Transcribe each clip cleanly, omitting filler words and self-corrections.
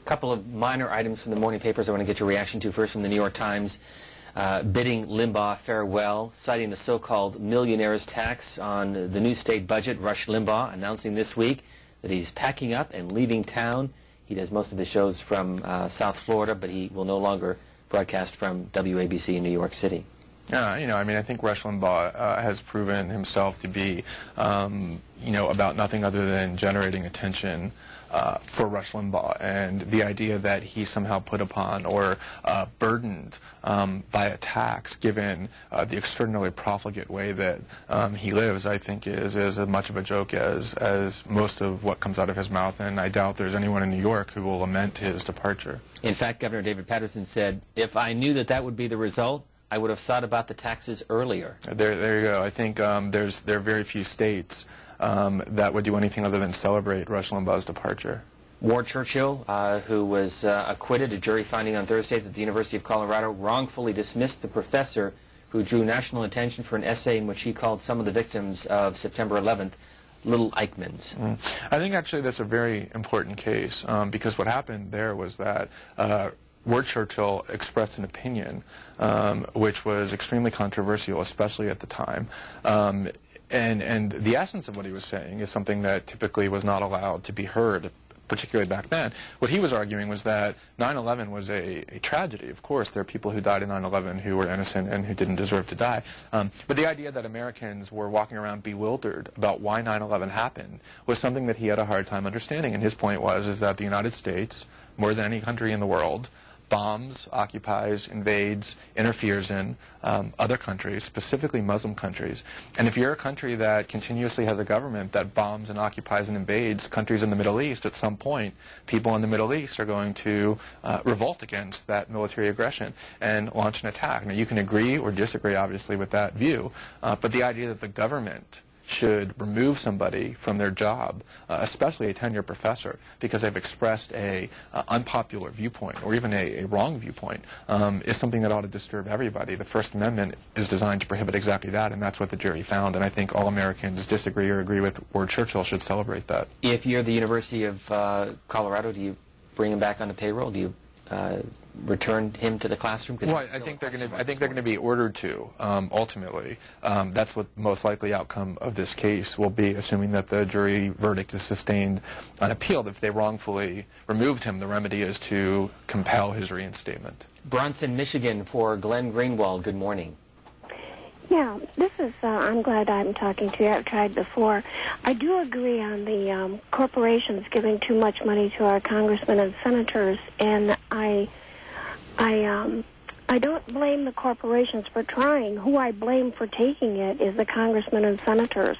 couple of minor items from the morning papers I want to get your reaction to. First, from the New York Times, bidding Limbaugh farewell, citing the so-called millionaire's tax on the new state budget. Rush Limbaugh announcing this week that he's packing up and leaving town. He does most of his shows from South Florida, but he will no longer broadcast from WABC in New York City. I think Rush Limbaugh has proven himself to be, about nothing other than generating attention for Rush Limbaugh, and the idea that he somehow put upon or burdened by a tax, given the extraordinarily profligate way that he lives, I think is as much of a joke as most of what comes out of his mouth, and I doubt there's anyone in New York who will lament his departure. In fact, Governor David Paterson said, if I knew that that would be the result, I would have thought about the taxes earlier. There you go. I think there are very few states that would do anything other than celebrate Rush Limbaugh's departure. Ward Churchill, who was acquitted, a jury finding on Thursday that the University of Colorado wrongfully dismissed the professor who drew national attention for an essay in which he called some of the victims of September 11th little Eichmanns. I think actually that's a very important case because what happened there was that Ward Churchill expressed an opinion which was extremely controversial, especially at the time. And the essence of what he was saying is something that typically was not allowed to be heard, particularly back then. What he was arguing was that 9/11 was a tragedy. Of course, there are people who died in 9/11 who were innocent and who didn't deserve to die. But the idea that Americans were walking around bewildered about why 9/11 happened was something that he had a hard time understanding. And his point was that the United States, more than any country in the world, bombs, occupies, invades, interferes in other countries, specifically Muslim countries. And if you're a country that continuously has a government that bombs and occupies and invades countries in the Middle East, at some point, people in the Middle East are going to revolt against that military aggression and launch an attack. Now, you can agree or disagree, obviously, with that view, but the idea that the government should remove somebody from their job, especially a tenured professor, because they've expressed a unpopular viewpoint or even a wrong viewpoint, is something that ought to disturb everybody. The First Amendment is designed to prohibit exactly that, and that's what the jury found. And I think all Americans disagree or agree with Ward Churchill should celebrate that. If you're the University of Colorado, do you bring him back on the payroll? Do you return him to the classroom? Well, I think they're going to be ordered to. Ultimately, that's what the most likely outcome of this case will be, assuming that the jury verdict is sustained unappealed. If they wrongfully removed him, the remedy is to compel his reinstatement. Bronson, Michigan, for Glenn Greenwald. Good morning. Yeah, this is, I'm glad I'm talking to you. I've tried before. I do agree on the corporations giving too much money to our congressmen and senators, and I don't blame the corporations for trying. Who I blame for taking it is the congressmen and senators.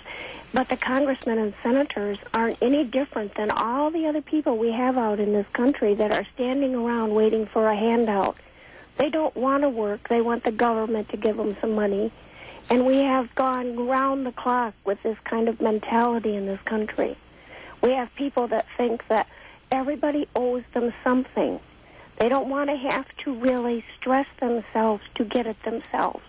But the congressmen and senators aren't any different than all the other people we have out in this country that are standing around waiting for a handout. They don't want to work. They want the government to give them some money. And we have gone round the clock with this kind of mentality in this country. We have people that think that everybody owes them something. They don't want to have to really stress themselves to get it themselves.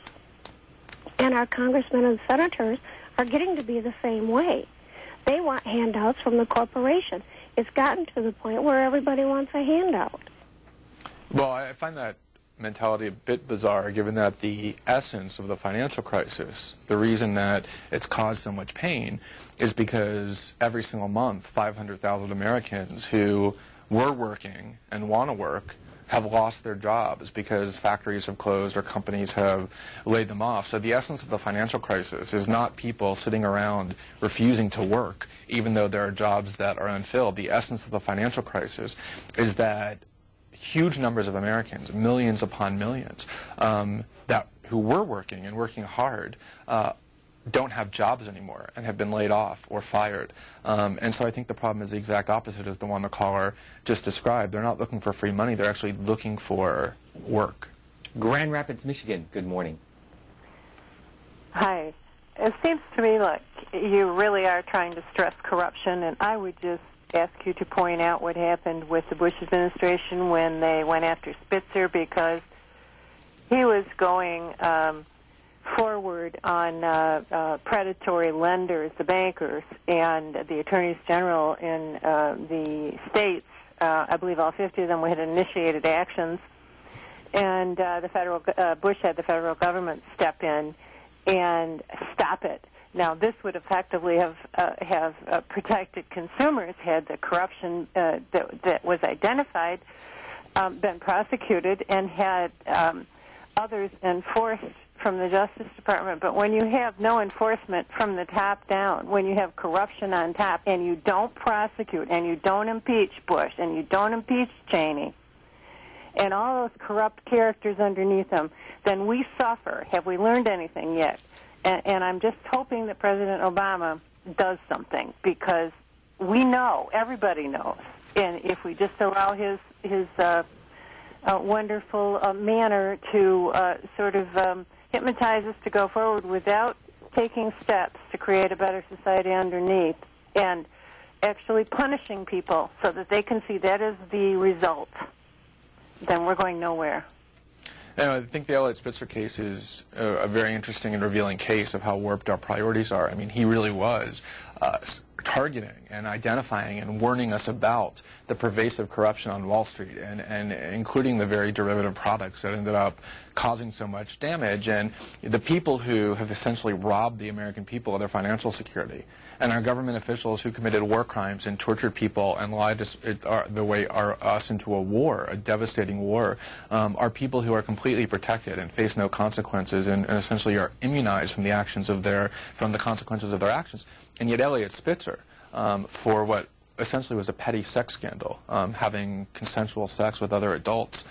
And our congressmen and senators are getting to be the same way. They want handouts from the corporation. It's gotten to the point where everybody wants a handout. Well, I find that mentality a bit bizarre, given that the essence of the financial crisis, the reason that it's caused so much pain, is because every single month 500,000 Americans who were working and want to work have lost their jobs because factories have closed or companies have laid them off. So the essence of the financial crisis is not people sitting around refusing to work, even though there are jobs that are unfilled. The essence of the financial crisis is that huge numbers of Americans, millions upon millions, who were working and working hard, don't have jobs anymore and have been laid off or fired. And so I think the problem is the exact opposite as the one the caller just described. They're not looking for free money. They're actually looking for work. Grand Rapids, Michigan. Good morning. Hi. It seems to me like you really are trying to stress corruption, and I would just ask you to point out what happened with the Bush administration when they went after Spitzer, because he was going forward on predatory lenders, the bankers, and the attorneys general in the states I believe all 50 of them had initiated actions, and Bush had the federal government step in and stop it. Now, this would effectively have protected consumers had the corruption that was identified been prosecuted and had others enforced from the Justice Department. But when you have no enforcement from the top down, when you have corruption on top, and you don't prosecute, and you don't impeach Bush, and you don't impeach Cheney, and all those corrupt characters underneath them, then we suffer. Have we learned anything yet? And I'm just hoping that President Obama does something, because we know, everybody knows, and if we just allow his wonderful manner to sort of hypnotize us to go forward without taking steps to create a better society underneath and actually punishing people so that they can see that is the result, then we're going nowhere. I think the Elliot Spitzer case is a very interesting and revealing case of how warped our priorities are. I mean, he really was targeting and identifying and warning us about the pervasive corruption on Wall Street, and including the very derivative products that ended up causing so much damage, and the people who have essentially robbed the American people of their financial security, and our government officials who committed war crimes and tortured people and lied us into a war, a devastating war, are people who are completely protected and face no consequences, and essentially are immunized from the consequences of their actions. And yet Elliot Spitzer, for what essentially was a petty sex scandal, having consensual sex with other adults,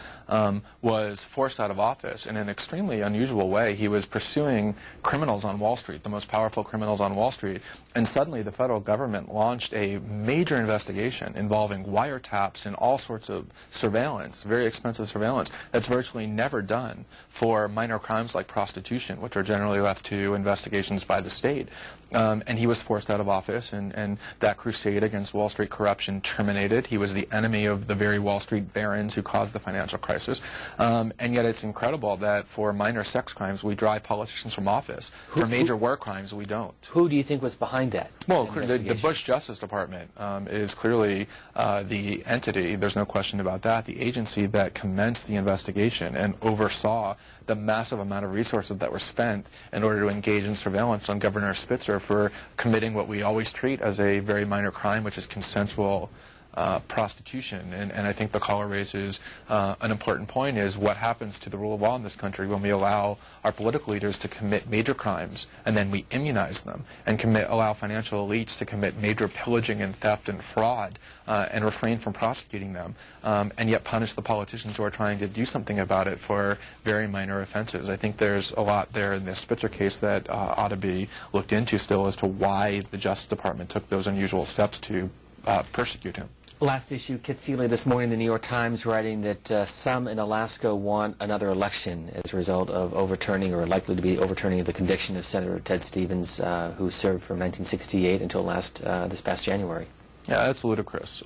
was forced out of office in an extremely unusual way. He was pursuing criminals on Wall Street, the most powerful criminals on Wall Street, and suddenly the federal government launched a major investigation involving wiretaps and all sorts of surveillance, very expensive surveillance, that's virtually never done for minor crimes like prostitution, which are generally left to investigations by the state. And he was forced out of office, and that crusade against Wall Street corruption terminated. He was the enemy of the very Wall Street barons who caused the financial crisis. And yet it's incredible that for minor sex crimes we drive politicians from office. For major war crimes we don't. Who do you think was behind that? Well, the Bush Justice Department is clearly the entity, there's no question about that, the agency that commenced the investigation and oversaw the massive amount of resources that were spent in order to engage in surveillance on Governor Spitzer for committing what we always treat as a very minor crime, which is consensual prostitution. And I think the caller raises an important point, is what happens to the rule of law in this country when we allow our political leaders to commit major crimes and then we immunize them and allow financial elites to commit major pillaging and theft and fraud and refrain from prosecuting them, and yet punish the politicians who are trying to do something about it for very minor offenses. I think there's a lot there in this Spitzer case that ought to be looked into still as to why the Justice Department took those unusual steps to persecute him. Last issue, Kit Seeley this morning in the New York Times writing that some in Alaska want another election as a result of overturning, or likely to be overturning, of the conviction of Senator Ted Stevens, who served from 1968 until this past January. Yeah, that's ludicrous.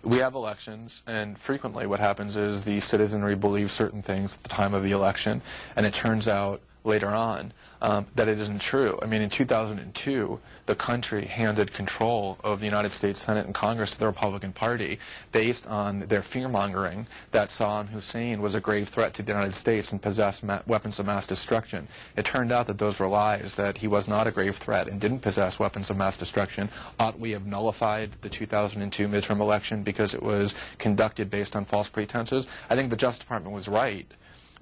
We have elections, and frequently what happens is the citizenry believes certain things at the time of the election, and it turns out later on that it isn't true. I mean, in 2002, the country handed control of the United States Senate and Congress to the Republican Party based on their fear-mongering that Saddam Hussein was a grave threat to the United States and possessed weapons of mass destruction. It turned out that those were lies, that he was not a grave threat and didn't possess weapons of mass destruction. Ought we have nullified the 2002 midterm election because it was conducted based on false pretenses? I think the Justice Department was right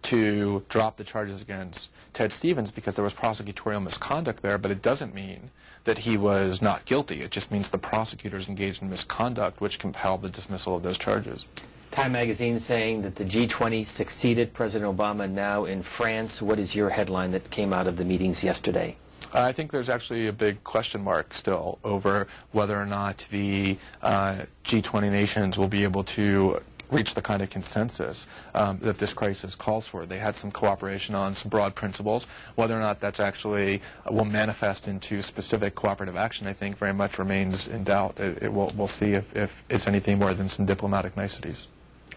to drop the charges against Ted Stevens because there was prosecutorial misconduct there, but it doesn't mean that he was not guilty. It just means the prosecutors engaged in misconduct, which compelled the dismissal of those charges. Time magazine saying that the G20 succeeded President Obama now in France. What is your headline that came out of the meetings yesterday? I think there's actually a big question mark still over whether or not the G20 nations will be able to reach the kind of consensus that this crisis calls for. They had some cooperation on some broad principles. Whether or not that's actually will manifest into specific cooperative action, I think, very much remains in doubt. We'll see if it's anything more than some diplomatic niceties.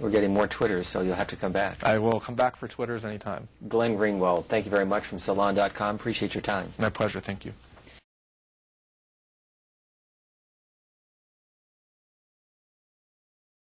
We're getting more Twitters, so you'll have to come back. I will come back for Twitters anytime. Glenn Greenwald, thank you very much from Salon.com. Appreciate your time. My pleasure. Thank you.